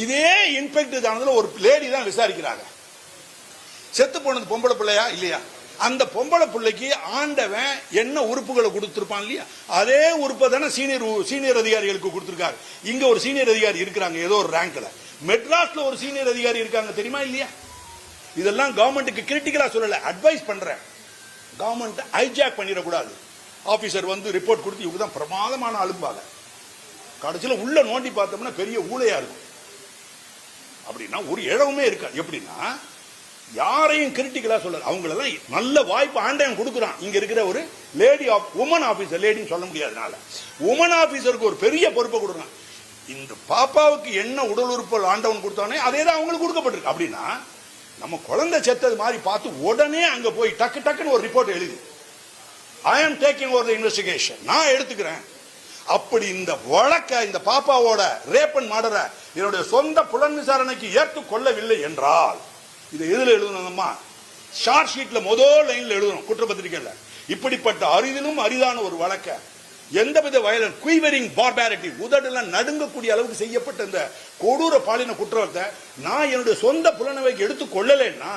இதே இன்ஸ்பெக்டர் ஜானதுல ஒரு லேடி தான் விசாரிக்கிறாங்க. செத்து போனது பொம்பளை பிள்ளையா இல்லையா? அந்த பொம்பளை பிள்ளைக்கு ஆண்டவன் என்ன உறுப்புகளை கொடுத்திருப்பான் இல்லையா, அதே உறுப்பை தானே சீனியர் அதிகாரிகளுக்கு கொடுத்திருக்காரு. இங்க ஒரு சீனியர் அதிகாரி இருக்கிறாங்க ஏதோ ஒரு ரேங்க்ல, மெட்ராஸ்ல ஒரு சீனியர் அதிகாரி இருக்காங்க தெரியுமா இல்லையா? இதெல்லாம் கவர்மெண்ட்டுக்கு கிரிட்டிக்கலா சொல்லல, அட்வைஸ் பண்றேன். கவர்மெண்ட் ஹைஜாக் பண்ணிடக்கூடாது. ஆபீசர் வந்து ரிப்போர்ட் கொடுத்து இவங்க தான் பிரமாதமான ஆளும்பாங்க, கடைசியில் உள்ள நோண்டி பார்த்தோம்னா பெரிய ஊழையா இருக்கும். அப்படின்னா ஒரு இடவுமே இருக்காது. எப்படின்னா யாரையும் கிரிட்டிக்கலா சொல்ல, அவங்களெல்லாம் நல்ல வாய்ப்பு ஆண்டவன் கொடுக்குறான். இங்க இருக்கிற ஒரு லேடி உமன் ஆபீசர், லேடின்னு சொல்ல முடியாதனால உமன் ஆபீசருக்கு ஒரு பெரிய பொறுப்பை கொடுக்குறான். இந்த பாப்பாவுக்கு என்ன உடல் உறுப்பு ஆண்டவன் கொடுத்தானே அதே தான் அவங்களுக்கு கொடுக்கப்பட்டிருக்கு. அப்படின்னா நம்ம குழந்தை செத்தது மாதிரி பார்த்து உடனே அங்க போய் டக்கு டக்குன்னு ஒரு ரிப்போர்ட் எழுதி ஐ ஆம் டேக்கிங் ஓவர் தி இன்வெஸ்டிகேஷன், நான் எடுத்துக்கிறேன். அப்படி இந்த வழக்க, இந்த பாப்பாவோட ரேப் அண்ட் மர்டரை என்னுடைய சொந்த புலன் விசாரணைக்கு ஏற்றுக்கொள்ளவில்லை என்றால் இதை எதுல எழுதணும்மா? ஷார்ட் ஷீட்ல முதல் லைன்ல எழுதணும் குற்றப்பத்திரிகையில. இப்படிப்பட்ட அரிதிலும் அரிதான ஒரு வழக்க, எந்தவித வயலன்ஸ், குய்வரிங் பார்பாரிட்டி, உதடெல்லாம் நடுங்கக்கூடிய அளவுக்கு செய்யப்பட்ட இந்த கொடூர பாலின குற்றத்தை நான் என்னுடைய சொந்த புலனவைக்கு எடுத்துக் கொள்ளலைன்னா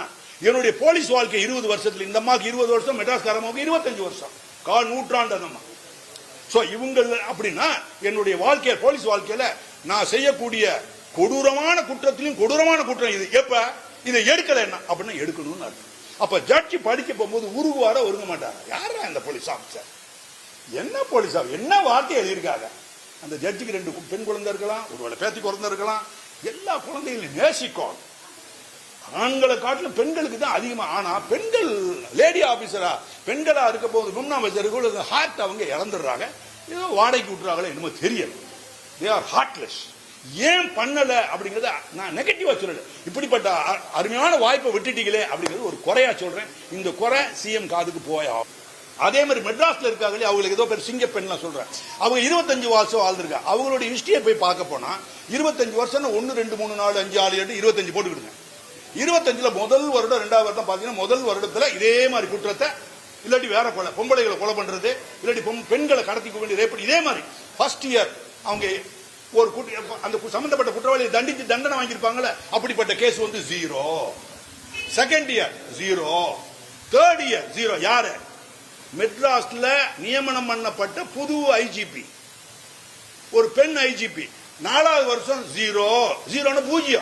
என்னுடைய போலீஸ் வாழ்க்கை 20 வருஷத்துல, இந்த அம்மாக்கு 20 வருஷம், மெட்ராஸ்காரமாவுக்கு 25 வருஷம், கால் நூற்றாண்டு அந்த அம்மா. சோ இவங்க அப்படின்னா என்னுடைய வாழ்க்கைய, போலீஸ் வாழ்க்கையில நான் செய்யக்கூடிய கொடூரமான குற்றத்திலும் கொடூரமான குற்றம் இது. எப்ப இதை எடுக்கலைன்னா அப்படின்னா எடுக்கணும்னு அர்த்தம். அப்ப ஜட்ஜி படிக்க போகும்போது உருகுவார ஒருங்க மாட்டாங்க. யாரா இந்த போலீஸ் ஆபீசர், என்ன போலீஸ் ஆபீசர், என்ன வார்த்தை எழுதியிருக்காங்க? அந்த ஜட்ஜிக்கு 2 பெண் குழந்தை இருக்கலாம், ஒருவேளை பேத்தி குழந்தை இருக்கலாம். எல்லா குழந்தைகளையும் நேசிக்கும். ஆண்களை காட்டிலும் பெண்களுக்கு தான் அதிகமா. ஆனா பெண்கள் லேடி ஆபீசரா, பெண்களா இருக்க போது விமன் ஆபீசர்கள் ஹார்ட் அவங்க இழந்துடுறாங்க. ஏதோ வாடகைக்கு விட்டுறாங்களே என்னமோ தெரியல. They are heartless. ஏன் பண்ணல அப்படிங்கறத நான் நெகட்டிவா சொல்லல. இப்படிப்பட்ட அருமையான வாய்ப்பை விட்டுட்டீங்களே அப்படிங்கிறது ஒரு குறையா சொல்றேன். இந்த குறை சிஎம் காதுக்கு போயா. அதே மாதிரி மெட்ராஸ்ல இருக்காங்களே, அவங்களுக்கு ஏதோ பேர் சிங்க பெண் சொல்றேன். அவங்க 25 வருஷம் வாழ்ந்துருக்கா. அவங்களுடைய ஹிஸ்டரியை போய் பார்க்க போனா 25 வருஷம் 1 2 3 4 5 6 7 25 போட்டுக்கிடுங்க. 25ல முதல் வருடம் 2வது வருடம் பாத்தீங்கன்னா முதல் வருடத்துல இதே மாதிரி குற்றத்தை, இல்லாட்டி வேற கொலை, பொம்பளைகளை கொலை பண்றது, இல்லாட்டி பெண்களை கடத்திக்க வேண்டிய ரேப், இதே மாதிரி ஃபர்ஸ்ட் இயர் அவங்க ஒரு அந்த சம்பந்தப்பட்ட குற்றவாளியை தண்டித்து தண்டனை வாங்கியிருப்பாங்கல்ல, அப்படிப்பட்ட கேஸ் வந்து 0. Second year 0, third year 0. யாரு? மெட்ராஸ்ல நியமனம் பண்ணப்பட்ட புது ஐஜிபி, ஒரு பெண் ஐஜிபி. 4வது வருஷம் 0, 0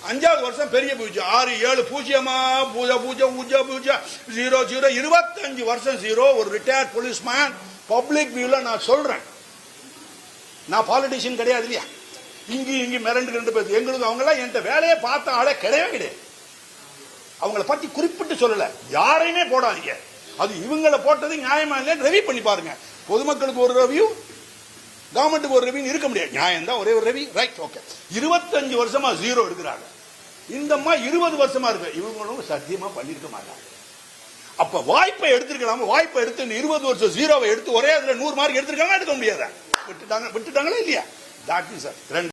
5வது வருஷம் பெரிய பூஜ்யம், 6 7 பூஜ்யமா, பூஜா பூஜா பூஜா பூஜா 0 0 25 வருஷம் 0. ஒரு ரிட்டையர்ட் போலீஸ்மேன் பப்ளிக் வியூல நான் சொல்றேன். நான் பாலிட்டிஷியன் கிடையாது இல்லையா, இங்க மிரண்டு பேசு. எங்களுக்கு அவங்க எல்லாம் என்கிட்ட வேலையை பார்த்த ஆளே கிடையவே கிடையாது. அவங்கள பத்தி குறிப்பிட்டு சொல்லல, யாரையுமே போடாதீங்க. அது இவங்களை போட்டது நியாயமா இல்லையா ரெவியூ பண்ணி பாருங்க. பொதுமக்களுக்கு ஒரு ரெவியூ, கவர்மெண்ட்டுக்கு ஒரு ரெவியூ இருக்க முடியாது. நியாயம் தான், ஒரே ஒரு ரெவியூ, ரைட், ஓகே. 25 வருஷமா 0 எடுக்கிறாங்க. இந்த அம்மா 20 வருஷமா இருக்கு. இவங்களும் சத்தியமா பண்ணிருக்க மாட்டாங்க. அப்ப வாய்ப்பை எடுத்திருக்கலாம, வாய்ப்பை எடுத்து 20 வருஷம் 0வை எடுத்து ஒரே அதுல 100 மார்க் எடுத்திருக்காங்க, எடுக்க முடியாத விட்டுட்டாங்களா இல்லையா? Doctor sir